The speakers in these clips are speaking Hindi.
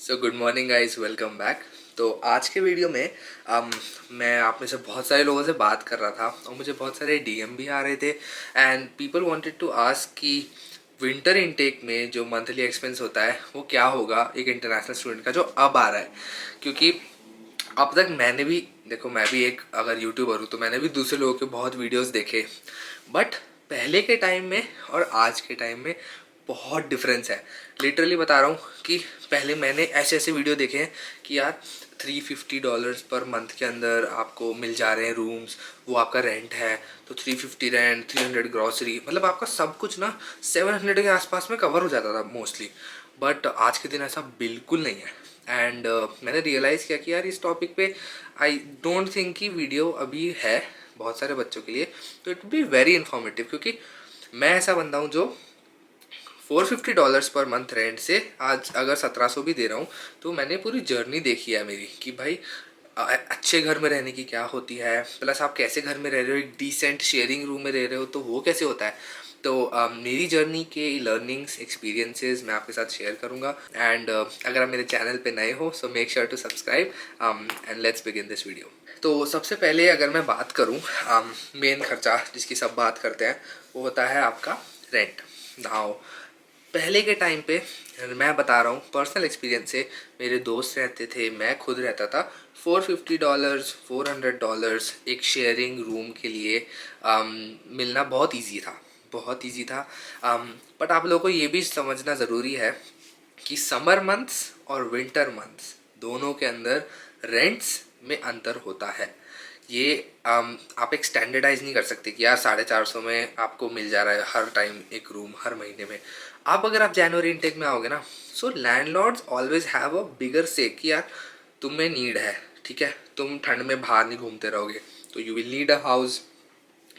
So good morning guys, welcome back. तो आज के वीडियो में मैं आप में से बहुत सारे लोगों से बात कर रहा था और मुझे बहुत सारे डीएम भी आ रहे थे and people wanted to ask कि विंटर इनटेक में जो मंथली एक्सपेंस होता है वो क्या होगा एक इंटरनेशनल स्टूडेंट का जो अब आ रहा है। क्योंकि अब तक मैंने भी, देखो मैं भी एक अगर यूट्यूबर हूँ तो मैंने भी दूसरे लोगों के बहुत वीडियोस देखे, बट पहले के टाइम में और आज के टाइम में बहुत डिफरेंस है। लिटरली बता रहा हूँ कि पहले मैंने ऐसे ऐसे वीडियो देखे हैं कि यार $350 पर मंथ के अंदर आपको मिल जा रहे हैं रूम्स, वो आपका रेंट है तो 350 रेंट, 300 ग्रॉसरी, मतलब आपका सब कुछ ना 700 के आसपास में कवर हो जाता था मोस्टली। बट आज के दिन ऐसा बिल्कुल नहीं है एंड मैंने रियलाइज़ किया कि यार इस टॉपिक पे आई डोंट थिंक कि वीडियो अभी है बहुत सारे बच्चों के लिए, तो इट बी वेरी इन्फॉर्मेटिव। क्योंकि मैं ऐसा बंदा हूँ जो $450 पर मंथ रेंट से आज अगर 1700 भी दे रहा हूँ तो मैंने पूरी जर्नी देखी है मेरी कि भाई अच्छे घर में रहने की क्या होती है, प्लस आप कैसे घर में रह रहे हो, एक डिसेंट शेयरिंग रूम में रह रहे हो तो वो कैसे होता है। तो मेरी जर्नी के लर्निंग्स एक्सपीरियंसेस मैं आपके साथ शेयर करूंगा एंड अगर आप मेरे चैनल पे नए हो so make sure to subscribe and let's begin this video. तो सबसे पहले अगर मैं बात करूं मेन खर्चा जिसकी सब बात करते हैं वो होता है आपका रेंट। नाउ पहले के टाइम पे मैं बता रहा हूँ पर्सनल एक्सपीरियंस से, मेरे दोस्त रहते थे, मैं खुद रहता था, $450 $400 एक शेयरिंग रूम के लिए मिलना बहुत इजी था, बहुत इजी था। बट आप लोगों को ये भी समझना ज़रूरी है कि समर मंथ्स और विंटर मंथ्स दोनों के अंदर रेंट्स में अंतर होता है। ये आप एक स्टैंडर्डाइज नहीं कर सकते कि यार 450 में आपको मिल जा रहा है हर टाइम एक रूम हर महीने में। आप अगर आप जनवरी इनटेक में आओगे ना, सो लैंडलॉर्ड्स ऑलवेज हैव अ बिगर से कि यार तुम्हें नीड है, ठीक है, तुम ठंड में बाहर नहीं घूमते रहोगे तो you will need a house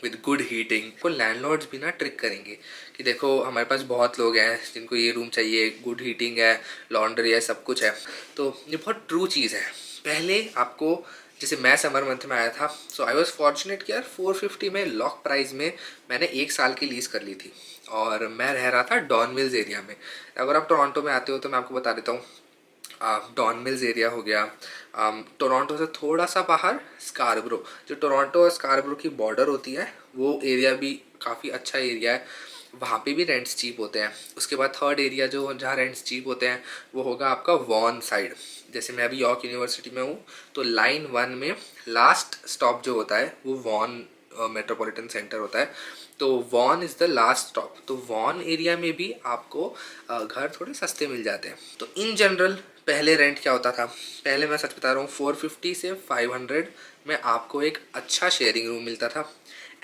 with good heating. को लैंडलॉर्ड्स भी ना ट्रिक करेंगे कि देखो हमारे पास बहुत लोग हैं जिनको ये रूम चाहिए, गुड हीटिंग है, लॉन्ड्री है, सब कुछ है। तो ये बहुत ट्रू चीज़ है। पहले आपको, जैसे मैं समर मंथ में आया था सो आई वॉज फॉर्चुनेट कि यार 450 में लॉक प्राइस में मैंने 1 साल की लीज़ कर ली थी और मैं रह रहा था डॉन मिल्स एरिया में। अगर आप टोरंटो में आते हो तो मैं आपको बता देता हूँ, डॉन मिल्स एरिया हो गया, टोरंटो से थोड़ा सा बाहर स्कारब्रो, जो टोरंटो और स्कारब्रो की बॉर्डर होती है वो एरिया भी काफ़ी अच्छा एरिया है, वहाँ पे भी रेंट्स चीप होते हैं। उसके बाद थर्ड एरिया जो जहाँ रेंट्स चीप होते हैं वो होगा आपका वॉन साइड। जैसे मैं अभी यॉर्क यूनिवर्सिटी में हूँ तो लाइन 1 में लास्ट स्टॉप जो होता है वो वॉन मेट्रोपॉलिटन सेंटर होता है, तो Vaughan is the last stop. तो वॉन एरिया में भी आपको घर थोड़े सस्ते मिल जाते हैं। तो इन जनरल पहले रेंट क्या होता था, पहले मैं सच बता रहा हूँ 450 से 500 में आपको एक अच्छा शेयरिंग रूम मिलता था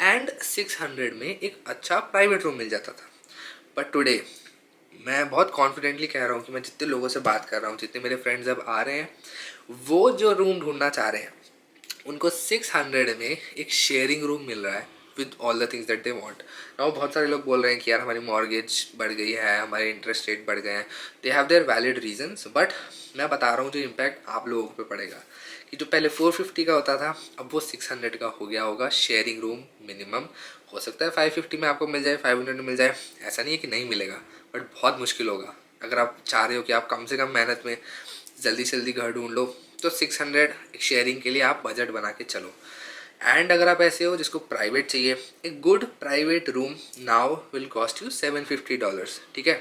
एंड 600 में एक अच्छा प्राइवेट रूम मिल जाता था। बट टुडे मैं बहुत कॉन्फिडेंटली कह रहा हूँ कि मैं जितने लोगों से बात कर रहा हूँ, जितने मेरे फ्रेंड्स अब आ रहे हैं, वो जो रूम ढूंढना चाह रहे हैं उनको 600 में एक शेयरिंग रूम मिल रहा है with all the things that they want. Now बहुत सारे लोग बोल रहे हैं कि यार हमारी मॉर्गेज बढ़ गई है, हमारे इंटरेस्ट रेट बढ़ गए हैं, they have their valid reasons. But मैं बता रहा हूँ जो इम्पैक्ट आप लोगों पे पड़ेगा कि जो पहले 450 का होता था अब वो 600 का हो गया होगा शेयरिंग रूम मिनिमम। हो सकता है 550 में आपको मिल जाए, 500 में मिल जाए, ऐसा नहीं है कि नहीं मिलेगा, बट बहुत मुश्किल होगा। अगर आप चाह रहे हो कि आप कम से कम मेहनत में जल्दी से जल्दी घर ढूंढ लो तो 600 एक शेयरिंग के लिए आप बजट बना के चलो। एंड अगर आप ऐसे हो जिसको प्राइवेट चाहिए, एक good private room now will cost you $750, ठीक है।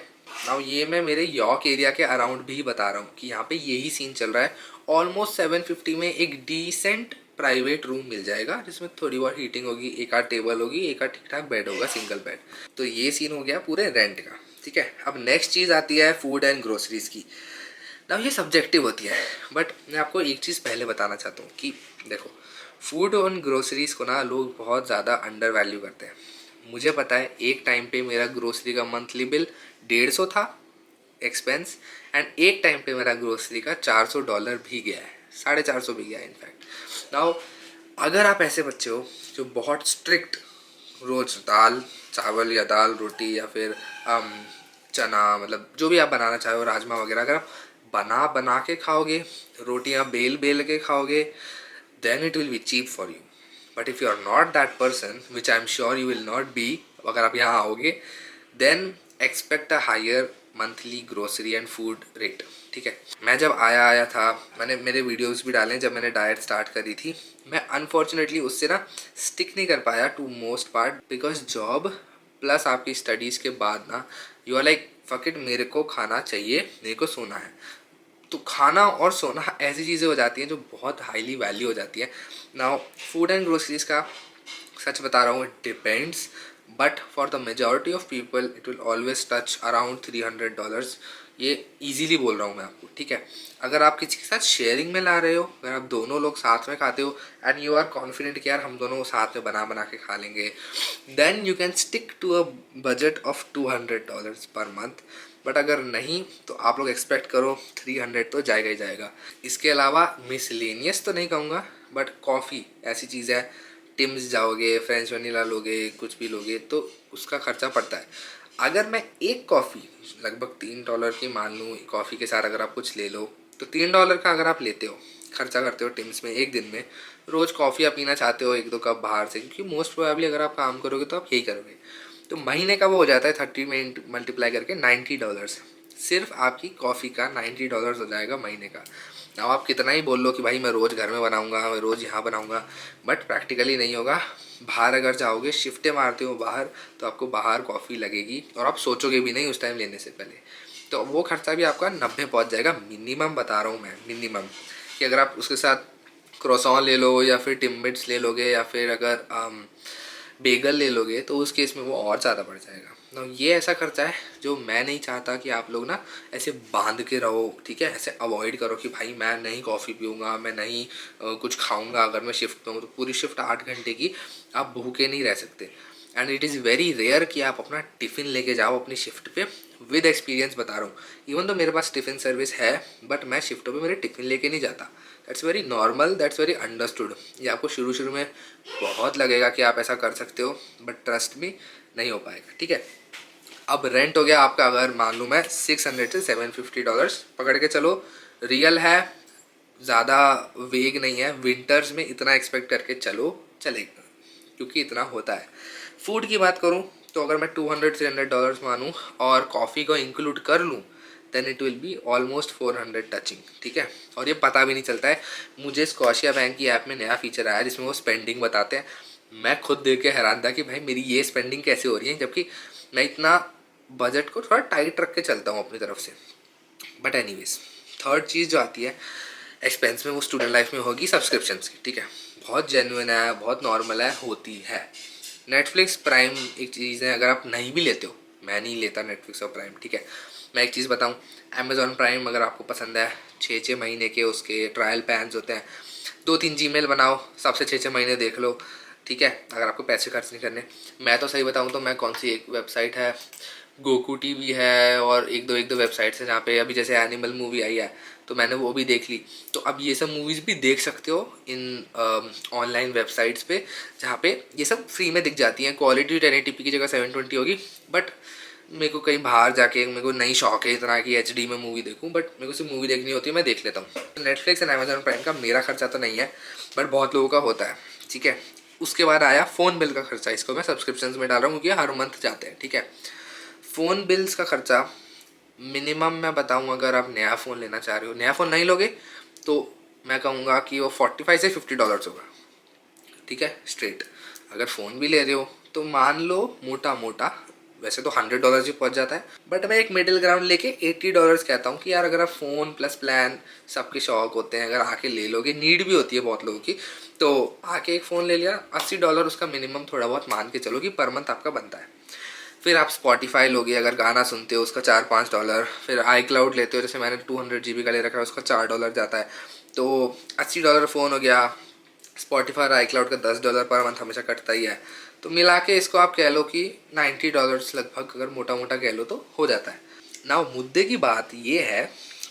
नाउ ये मैं मेरे यॉर्क एरिया के अराउंड भी बता रहा हूँ कि यहाँ पे यही सीन चल रहा है। ऑलमोस्ट 750 में एक डिसेंट प्राइवेट रूम मिल जाएगा जिसमें थोड़ी बहुत हीटिंग होगी, एक आध टेबल होगी, एक आध ठीक ठाक बेड होगा, सिंगल बेड। तो ये सीन हो गया पूरे रेंट का, ठीक है। अब नेक्स्ट चीज़ आती है फूड एंड ग्रोसरीज की। ना ये सब्जेक्टिव होती है, बट मैं आपको एक चीज़ पहले बताना चाहता हूँ कि देखो फूड और ग्रोसरीज़ को ना लोग बहुत ज़्यादा अंडर वैल्यू करते हैं। मुझे पता है एक टाइम पे मेरा ग्रोसरी का मंथली बिल 150 था एक्सपेंस, एंड एक टाइम पे मेरा ग्रोसरी का $400 भी गया है, 450 भी गया है इनफैक्ट। नाउ अगर आप ऐसे बच्चे हो जो बहुत स्ट्रिक्ट रोज़ दाल चावल या दाल रोटी या फिर चना, मतलब जो भी आप बनाना चाहो, राजमा वगैरह, अगर आप बना बना के खाओगे, रोटियां बेल बेल के खाओगे, then it will be cheap for you. But if you are not that person, which I am sure you will not be, अगर आप यहाँ आओगे, then expect a higher monthly grocery and food rate, ठीक है। मैं जब आया था, मैंने मेरे वीडियोस भी डाले जब मैंने डाइट स्टार्ट करी थी। मैं अनफॉर्चुनेटली उससे ना स्टिक नहीं कर पाया to most part, because job plus आपकी स्टडीज़ के बाद ना you are like fuck it, मेरे को खाना चाहिए, मेरे को सोना है। तो खाना और सोना ऐसी चीज़ें हो जाती हैं जो बहुत हाईली वैल्यू हो जाती है। नाउ फूड एंड ग्रोसरीज का सच बता रहा हूँ, it depends, but for the majority of people it will always touch around $300। ये इजीली बोल रहा हूँ मैं आपको, ठीक है। अगर आप किसी के साथ शेयरिंग में ला रहे हो, अगर आप दोनों लोग साथ में खाते हो एंड यू आर कॉन्फिडेंट कि यार हम दोनों साथ में बना बना के खा लेंगे, then you can stick to a budget of $200 per month. But अगर नहीं तो आप लोग एक्सपेक्ट करो 300 तो जाएगा ही जाएगा। इसके अलावा मिसलेनियस तो नहीं कहूँगा, बट कॉफ़ी ऐसी चीज़ है, टिम्स जाओगे, फ्रेंच वनीला लोगे, कुछ भी लोगे तो उसका खर्चा पड़ता है। अगर मैं एक कॉफ़ी लगभग $3 की मान लूँ, कॉफ़ी के साथ अगर आप कुछ ले लो तो $3 का अगर आप लेते हो, खर्चा करते हो टिम्स में एक दिन में, रोज़ कॉफ़ी आप पीना चाहते हो 1-2 कप बाहर से, क्योंकि मोस्ट प्रोबेबली अगर आप काम करोगे तो आप यही करोगे, तो महीने का वो हो जाता है 30 में मल्टीप्लाई करके $90। सिर्फ आपकी कॉफ़ी का $90 हो जाएगा महीने का। अब आप कितना ही बोल लो कि भाई मैं रोज़ घर में बनाऊंगा, मैं रोज़ यहाँ बनाऊंगा, बट प्रैक्टिकली नहीं होगा। बाहर अगर जाओगे, शिफ्टें मारते हो बाहर, तो आपको बाहर कॉफ़ी लगेगी और आप सोचोगे भी नहीं उस टाइम लेने से पहले। तो वो खर्चा भी आपका 90 पहुँच जाएगा मिनिमम, बता रहा हूँ मैं मिनिमम। कि अगर आप उसके साथ क्रोसॉन ले लो या फिर टिम्बिट्स ले लोगे या फिर अगर बेगल ले लोगे तो उस केस में वो और ज़्यादा बढ़ जाएगा। ना ये ऐसा खर्चा है जो मैं नहीं चाहता कि आप लोग ना ऐसे बांध के रहो, ठीक है। ऐसे अवॉइड करो कि भाई मैं नहीं कॉफ़ी पीऊँगा, मैं नहीं कुछ खाऊंगा अगर मैं शिफ्ट पे हूँ, तो पूरी शिफ्ट 8 घंटे की आप भूखे नहीं रह सकते। And it is very rare कि आप अपना टिफ़िन लेके जाओ अपनी शिफ्ट पे। विद एक्सपीरियंस बता रहा हूँ, इवन तो मेरे पास टिफ़िन सर्विस है, बट मैं शिफ्टों पे मेरे टिफ़िन लेके नहीं जाता। That's very normal, that's very understood. ये आपको शुरू शुरू में बहुत लगेगा कि आप ऐसा कर सकते हो, बट ट्रस्ट मी नहीं हो पाएगा, ठीक है। अब रेंट हो गया आपका, अगर मान लूँ मैं 600 से $750 पकड़ के चलो, रियल है, ज़्यादा वेग नहीं है। विंटर्स में इतना एक्सपेक्ट करके चलो, चलेगा, क्योंकि इतना होता है। फूड की बात करूँ तो अगर मैं $200-300 मानूँ और कॉफ़ी को इंक्लूड कर लूँ, then it will be almost 400 touching, ठीक है। और ये पता भी नहीं चलता है। मुझे स्कॉशिया बैंक की ऐप में नया फीचर आया जिसमें वो स्पेंडिंग बताते हैं। मैं खुद देख के हैरान था कि भाई मेरी ये स्पेंडिंग कैसे हो रही है, जबकि मैं इतना बजट को थोड़ा टाइट रख के चलता हूँ अपनी तरफ से। बट एनीवेज, थर्ड चीज़ जो आती है एक्सपेंस में, वो स्टूडेंट लाइफ में होगी सब्सक्रिप्शंस की, ठीक है। बहुत जेन्युइन है, बहुत नॉर्मल है, होती है। नेटफ्लिक्स प्राइम एक चीज़ है, अगर आप नहीं भी लेते हो, मैं नहीं लेता नेटफ्लिक्स और प्राइम, ठीक है। मैं एक चीज़ बताऊँ, अमेज़ॉन प्राइम अगर आपको पसंद है, 6-6 महीने के उसके ट्रायल पैन्स होते हैं। 2-3 जीमेल बनाओ, सबसे 6-6 महीने देख लो, ठीक है, अगर आपको पैसे खर्च नहीं करने। मैं तो सही बताऊँ तो मैं कौन सी एक वेबसाइट है, गोकू टीवी है, और एक दो वेबसाइट्स हैं जहाँ पे अभी जैसे एनिमल मूवी आई है तो मैंने वो भी देख ली। तो अब ये सब मूवीज़ भी देख सकते हो इन ऑनलाइन वेबसाइट्स पे, जहाँ पे ये सब फ्री में दिख जाती हैं। क्वालिटी 1080p की जगह 720 होगी, बट मेरे को कहीं बाहर जाके मेरे को नहीं शौक है इतना कि HD में मूवी देखूं, बट मेरे को सिर्फ मूवी देखनी होती है, मैं देख लेता हूँ। नेटफ्लिक्स एंड अमेजोन प्राइम का मेरा खर्चा तो नहीं है, बट बहुत लोगों का होता है, ठीक है। उसके बाद आया फ़ोन बिल का खर्चा। इसको मैं सब्सक्रिप्शन में डाल रहा हूँ क्योंकि हर मंथ जाते हैं, ठीक है। फ़ोन बिल्स का खर्चा मिनिमम मैं बताऊँ, अगर आप नया फ़ोन लेना चाह रहे हो, नया फ़ोन नहीं लोगे तो मैं कहूँगा कि वो $45 से $50 होगा, ठीक है, स्ट्रेट। अगर फ़ोन भी ले रहे हो तो मान लो मोटा मोटा, वैसे तो $100 ही पहुंच जाता है, बट मैं एक मिडिल ग्राउंड लेके $80 कहता हूँ कि यार अगर आप फ़ोन प्लस प्लान, सबके शौक होते हैं, अगर आके ले लोगे, नीड भी होती है बहुत लोगों की, तो आके एक फ़ोन ले लिया, $80 उसका मिनिमम थोड़ा बहुत मान के चलो कि पर मंथ आपका बनता है। फिर आप स्पॉटिफाई लोगे, अगर गाना सुनते हो उसका $4-5। फिर आई क्लाउड लेते हो, जैसे मैंने 200 GB का ले रखा है, उसका $4 जाता है, तो $80 फ़ोन हो गया। स्पॉटिफाई और आई क्लाउड का $10 पर मंथ हमेशा कटता ही है। तो मिला के इसको आप कह लो कि $90 लगभग, अगर मोटा मोटा कह लो तो हो जाता है ना। मुद्दे की बात ये है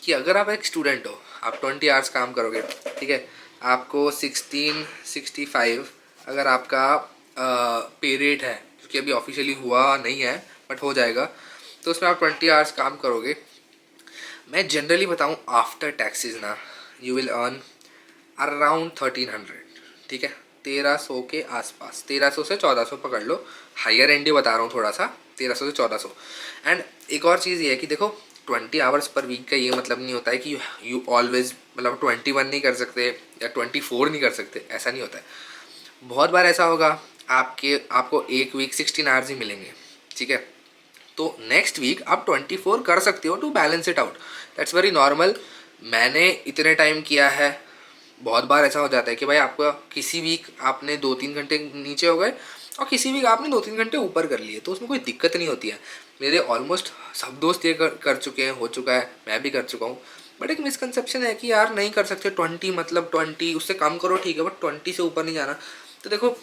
कि अगर आप एक स्टूडेंट हो, आप 20 आवर्स काम करोगे, ठीक है, आपको 1665 अगर आपका पे रेट है, क्योंकि अभी ऑफिशियली हुआ नहीं है बट हो जाएगा, तो उसमें आप 20 आवर्स काम करोगे। मैं जनरली बताऊँ, आफ्टर टैक्सेस ना यू विल अर्न अराउंड 1300, ठीक है, 1300 के आसपास, 1300 से 1400 पकड़ लो, हायर एंड ही बता रहा हूँ थोड़ा सा, 1300 से 1400। एंड एक और चीज़ ये है कि देखो 20 आवर्स पर वीक का ये मतलब नहीं होता है कि यू ऑलवेज मतलब 21 नहीं कर सकते या 24 नहीं कर सकते, ऐसा नहीं होता है। बहुत बार ऐसा होगा आपको एक वीक 16 आवर्स ही मिलेंगे, ठीक है, तो नेक्स्ट वीक आप 24 कर सकते हो to balance it out. That's very normal. मैंने इतने टाइम किया है, बहुत बार ऐसा हो जाता है कि भाई आपका किसी वीक आपने 2-3 घंटे नीचे हो गए और किसी वीक आपने 2-3 घंटे ऊपर कर लिए, तो उसमें कोई दिक्कत नहीं होती है। मेरे ऑलमोस्ट सब दोस्त ये कर चुके हैं, हो चुका है, मैं भी कर चुका हूँ। बट एक मिसकंसेप्शन है कि यार नहीं कर सकते 20 मतलब 20 उससे कम करो ठीक है, बट 20 से ऊपर नहीं जाना। तो देखो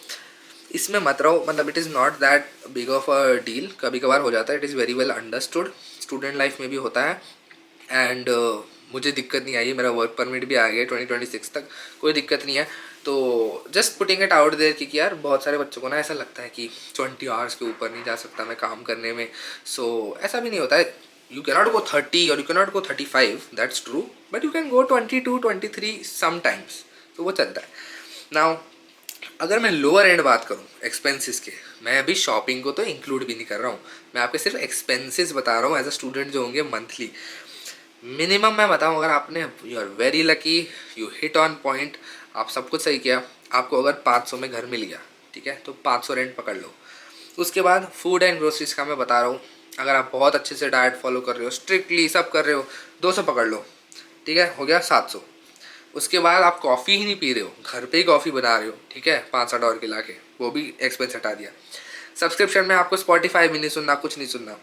इसमें मत रहो, मतलब it is not that big of a deal. कभी कभार हो जाता है, it is very well understood, student life में भी होता है। एंड मुझे दिक्कत नहीं आई, मेरा वर्क परमिट भी आ गया 2026 तक, कोई दिक्कत नहीं है। तो just putting it out there कि यार बहुत सारे बच्चों को ना ऐसा लगता है कि 20 आवर्स के ऊपर नहीं जा सकता मैं काम करने में। सो ऐसा भी नहीं होता है। यू कैनॉट गो 30 और you cannot go 35, that's true, but you can go 22 23 sometimes, तो वो चलता है। नाउ अगर मैं लोअर एंड बात करूँ एक्सपेंसेस के, मैं अभी शॉपिंग को तो इंक्लूड भी नहीं कर रहा हूँ, मैं आपके सिर्फ एक्सपेंसेस बता रहा हूँ एज अ स्टूडेंट जो होंगे मंथली। मिनिमम मैं बताऊँ, अगर आपने you are very lucky, you hit on point, आप सब कुछ सही किया, आपको अगर 500 में घर मिल गया, ठीक है, तो 500 रेंट पकड़ लो। उसके बाद फूड एंड ग्रोसरीज का मैं बता रहा हूँ, अगर आप बहुत अच्छे से डाइट फॉलो कर रहे हो, स्ट्रिक्टली सब कर रहे हो, 200 पकड़ लो, ठीक है, हो गया 700। उसके बाद आप कॉफ़ी ही नहीं पी रहे हो, घर पे ही कॉफ़ी बना रहे हो, ठीक है, $5-7 के ला के, वो भी एक्सपेंस हटा दिया। सब्सक्रिप्शन में आपको स्पॉटिफाई भी नहीं सुनना, कुछ नहीं सुनना,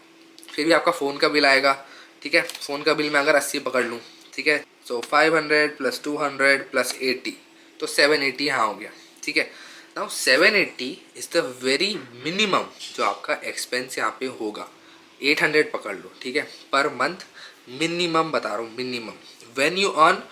फिर भी आपका फ़ोन का बिल आएगा, ठीक है। फ़ोन का बिल मैं अगर 80 पकड़ लूँ, ठीक है, सो 500 + 200 + 80, तो 780 यहाँ हो गया, ठीक है। Now 780 is the very minimum जो आपका एक्सपेंस यहाँ पे होगा। 800 पकड़ लो, ठीक है, पर मंथ मिनिमम बता रहा हूँ, minimum when you earn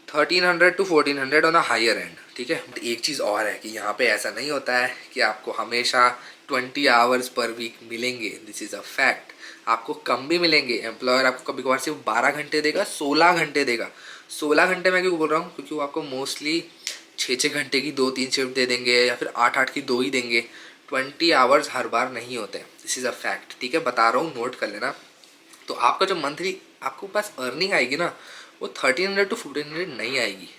1300 to 1400 on a higher end, ठीक है। बट एक चीज़ और है कि यहाँ पे ऐसा नहीं होता है कि आपको हमेशा 20 आवर्स पर वीक मिलेंगे, दिस इज़ अ फैक्ट। आपको कम भी मिलेंगे, एम्प्लॉयर आपको कभी कभार सिर्फ 12 घंटे देगा, 16 घंटे देगा। 16 घंटे मैं क्यों बोल रहा हूँ, क्योंकि वो आपको मोस्टली 6-6 घंटे की 2-3 शिफ्ट दे देंगे या फिर 8-8 की 2 ही देंगे। 20 आवर्स हर बार नहीं होते, दिस इज़ अ फैक्ट, ठीक है, बता रहा हूँ, नोट कर लेना। तो आपका जो मंथली आपको पास अर्निंग आएगी ना, वो 1300 to 1400 नहीं आएगी।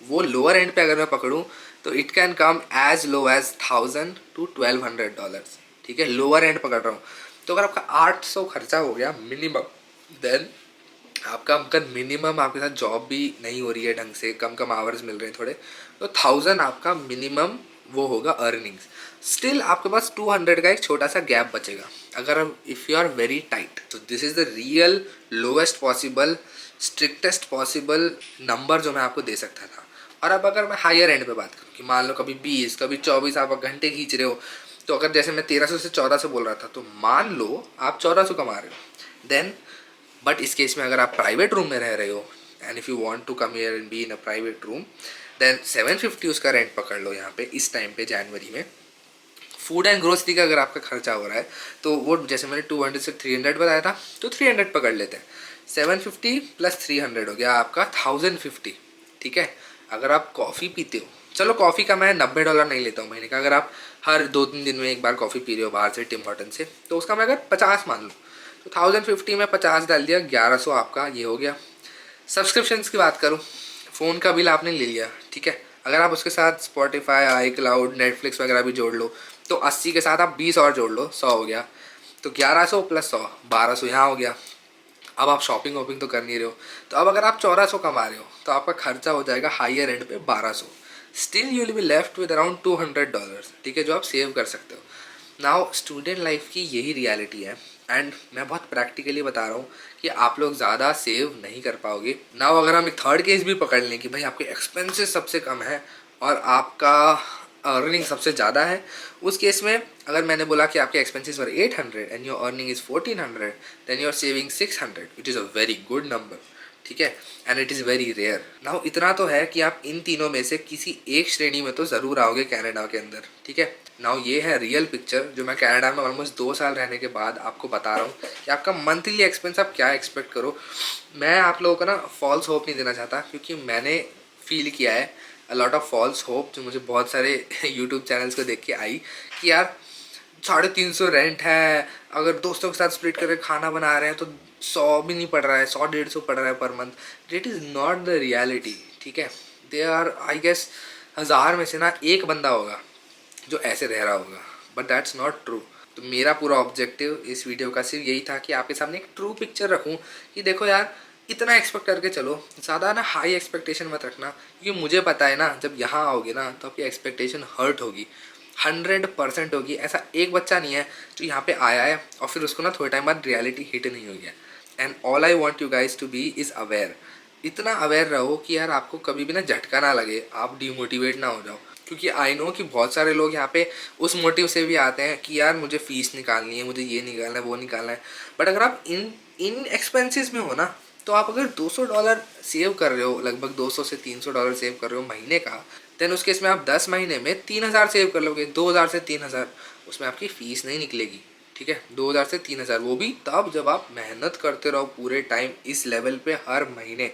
वो लोअर एंड पे अगर मैं पकड़ूँ तो it can come as low as 1000 to $1200, ठीक है, लोअर एंड पकड़ रहा हूँ। तो अगर आपका 800 खर्चा हो गया मिनिमम, देन आपका अगर मिनिमम आपके साथ जॉब भी नहीं हो रही है ढंग से, कम कम आवर्स मिल रहे हैं थोड़े, तो 1000 आपका मिनिमम वो होगा अर्निंग्स। स्टिल आपके पास 200 का एक छोटा सा गैप बचेगा अगर if you are very tight. तो this is the real lowest possible, strictest possible number जो मैं आपको दे सकता था। और अब अगर मैं हायर एंड पे बात करूँ कि मान लो कभी 20 कभी 24 आप घंटे खींच रहे हो, तो अगर जैसे मैं 1300 से 1400 बोल रहा था, तो मान लो आप 1400 कमा रहे हो, देन बट इस केस में अगर आप प्राइवेट रूम में रह रहे हो and if you want to come here and be in a private room, then 750 उसका रेंट पकड़ लो यहाँ पे इस टाइम पे जनवरी में। फूड एंड ग्रोसरी का अगर आपका खर्चा हो रहा है तो वो जैसे मैंने 200 से 300 बताया था, तो 300 पकड़ लेते हैं। 750 + 300 हो गया आपका 1050, ठीक है। अगर आप कॉफ़ी पीते हो, चलो कॉफ़ी का मैं $90 नहीं लेता हूँ महीने का, अगर आप हर 2-3 दिन में एक बार कॉफ़ी पी रहे हो बाहर से टिम हॉर्टन से, तो उसका मैं अगर 50 मान लूँ, तो 1050 में 50 डाल दिया, 1100 आपका ये हो गया। सब्सक्रिप्शंस की बात करूँ, फ़ोन का बिल आपने ले लिया, ठीक है, अगर आप उसके साथ स्पॉटिफाई, आई क्लाउड, नेटफ्लिक्स वगैरह भी जोड़ लो, तो 80 के साथ आप 20 और जोड़ लो, 100 हो गया। तो 1100 + 100 1200 यहाँ हो गया। अब आप शॉपिंग वॉपिंग तो कर नहीं रहे हो, तो अब अगर आप 1400 कमा रहे हो तो आपका खर्चा हो जाएगा हायर एंड पे 1200। Still you will be left with around $200, ठीक है, जो आप सेव कर सकते हो। नाउ स्टूडेंट लाइफ की यही रियलिटी है एंड मैं बहुत प्रैक्टिकली बता रहा हूँ कि आप लोग ज़्यादा सेव नहीं कर पाओगे। नाउ अगर हम एक थर्ड केस भी पकड़ लें कि भाई आपके एक्सपेंसेस सबसे कम है और आपका अर्निंग सबसे ज़्यादा है, उस केस में अगर मैंने बोला कि आपके expenses were 800 and your earning is 1400, then you are saving 600, it is a very good number, ठीक है, and it is very rare. Now इतना तो है कि आप इन तीनों में से किसी एक श्रेणी में तो ज़रूर आओगे कनाडा के अंदर, ठीक है। नाउ ये है रियल पिक्चर जो मैं कनाडा में ऑलमोस्ट 2 साल रहने के बाद आपको बता रहा हूँ कि आपका मंथली एक्सपेंस आप क्या एक्सपेक्ट करो। मैं आप लोगों को ना फॉल्स होप नहीं देना चाहता, क्योंकि मैंने फील किया है a lot of false hope जो मुझे बहुत सारे यूट्यूब चैनल्स को देख के आई कि यार 350 रेंट है, अगर दोस्तों के साथ स्प्लिट करके खाना बना रहे हैं तो 100 भी नहीं पड़ रहा है, 100-150 पड़ रहा है per month. That is not the reality. ठीक है, दे आर आई गेस 1000 में से ना एक बंदा होगा जो ऐसे रह रहा होगा, बट दैट्स नॉट ट्रू. तो मेरा पूरा ऑब्जेक्टिव इस वीडियो का सिर्फ यही था कि आपके सामने एक ट्रू पिक्चर रखूं कि देखो यार, इतना एक्सपेक्ट करके चलो, ज़्यादा ना हाई एक्सपेक्टेशन मत रखना, क्योंकि मुझे पता है ना जब यहाँ आओगे ना तो आपकी एक्सपेक्टेशन हर्ट होगी, 100% होगी. ऐसा एक बच्चा नहीं है जो यहाँ पे आया है और फिर उसको ना थोड़े टाइम बाद रियलिटी हिट नहीं हो गया. And all I want you guys to be is aware. इतना अवेयर रहो कि यार आपको कभी भी ना झटका ना लगे, आप डिमोटिवेट ना हो जाओ. क्योंकि आई नो कि बहुत सारे लोग यहाँ पे उस मोटिव से भी आते हैं कि यार मुझे फ़ीस निकालनी है, मुझे ये निकालना है, वो निकालना है. बट अगर आप इन एक्सपेंसेस में हो ना, तो आप अगर $200 सेव कर रहे हो, लगभग 200 से $300 सेव कर रहे हो महीने का, देन उस केस में आप 10 महीने में 3000 सेव कर लोगे. 2000 से 3000 उसमें आपकी फ़ीस नहीं निकलेगी. ठीक है, 2000 से 3000, वो भी तब जब आप मेहनत करते रहो पूरे टाइम इस लेवल पे हर महीने.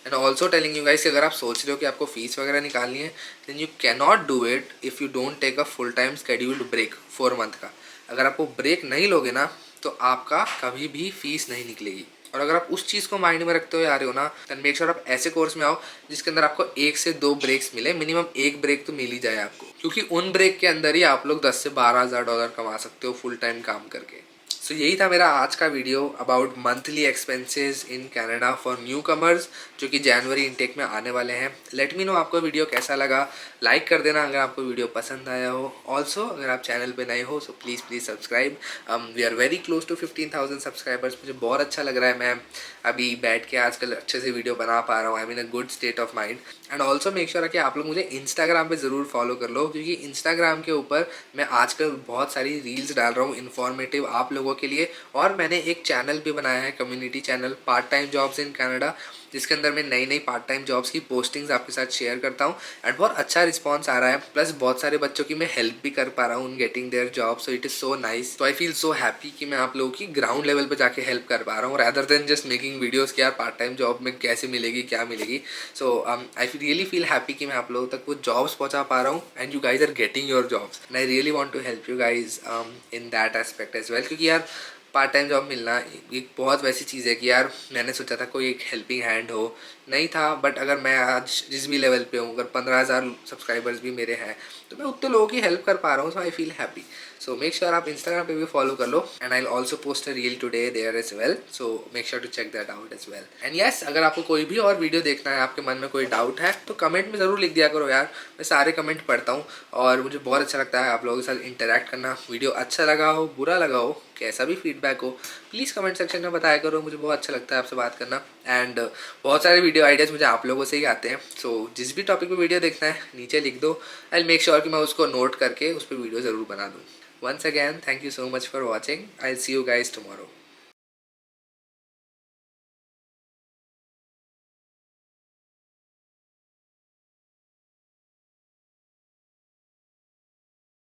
And also telling you guys कि अगर आप सोच रहे हो कि आपको फीस वगैरह निकालनी है, then you can not do it if you don't take a full time scheduled break 4 month का. अगर आप वो ब्रेक नहीं लोगे ना तो आपका कभी भी फीस नहीं निकलेगी. और अगर आप उस चीज़ को माइंड में रखते हुए आ रहे हो ना, देन मेक श्योर आप ऐसे कोर्स में आओ जिसके अंदर आपको 1 से 2 ब्रेक्स मिले, मिनिमम 1 ब्रेक तो मिल ही जाए आपको, क्योंकि उन ब्रेक के अंदर ही आप लोग 10 से $12,000 कमा सकते हो फुल टाइम काम करके. सो यही था मेरा आज का video about monthly expenses in Canada for new commerce, जो कि जनवरी इनटेक में आने वाले हैं. लेट मी नो आपको वीडियो कैसा लगा, लाइक कर देना अगर आपको वीडियो पसंद आया हो. ऑल्सो अगर आप चैनल पे नए हो so please subscribe. We are very close to 15,000 subscribers. मुझे बहुत अच्छा लग रहा है, मैं अभी बैठ के आजकल अच्छे से वीडियो बना पा रहा हूँ. I am in a good state of mind. And also make sure कि आप लोग मुझे इंस्टाग्राम पे ज़रूर फॉलो कर लो, क्योंकि इंस्टाग्राम के ऊपर मैं आजकल बहुत सारी रील्स डाल रहा हूँ इन्फॉर्मेटिव आप लोगों के लिए. और मैंने एक चैनल भी बनाया है, community channel part time jobs in Canada, जिसके अंदर मैं नई पार्ट टाइम जॉब्स की पोस्टिंग्स आपके साथ शेयर करता हूँ. एंड बहुत अच्छा रिस्पॉन्स आ रहा है, प्लस बहुत सारे बच्चों की मैं हेल्प भी कर पा रहा हूँ in getting their job. So it is so nice. तो आई फील सो हैप्पी कि मैं आप लोगों की ग्राउंड लेवल पर जाके हेल्प कर पा रहा हूँ, rather than just making videos कि यार पार्ट टाइम जॉब में कैसे मिलेगी, क्या मिलेगी. सो आई रियली फील हैप्पी कि मैं आप लोगों तक वो जॉब्स पहुँचा पा रहा हूँ and you guys are getting your jobs. And I really want to help you guys in that aspect as well, क्योंकि यार पार्ट टाइम जॉब मिलना एक बहुत वैसी चीज़ है कि यार मैंने सोचा था कोई एक हेल्पिंग हैंड हो, नहीं था. बट अगर मैं आज जिस भी लेवल पे हूँ, अगर 15,000 सब्सक्राइबर्स भी मेरे हैं तो मैं उतने लोगों की हेल्प कर पा रहा हूँ. So I feel happy. So make sure आप इंस्टाग्राम पे भी फॉलो कर लो. And I also post a reel today there as well. So make sure to check that out as well. And yes, अगर आपको कोई भी और वीडियो देखना है, आपके मन में कोई डाउट है, तो कमेंट में ज़रूर लिख दिया करो यार. मैं सारे कमेंट पढ़ता हूँ और मुझे बहुत अच्छा लगता है आप लोगों के साथ इंटरेक्ट करना. वीडियो अच्छा लगा हो, बुरा लगा हो, कैसा भी फीडबैक हो, प्लीज़ कमेंट सेक्शन में बताया करो. मुझे बहुत अच्छा लगता है आपसे बात करना. एंड बहुत सारे वीडियो आइडियाज़ मुझे आप लोगों से ही आते हैं. सो जिस भी टॉपिक पे वीडियो देखना है नीचे लिख दो. आई मेक श्योर कि मैं उसको नोट करके उस पर वीडियो ज़रूर बना दूँ. Once again, thank you so much for watching. I'll see you guys tomorrow.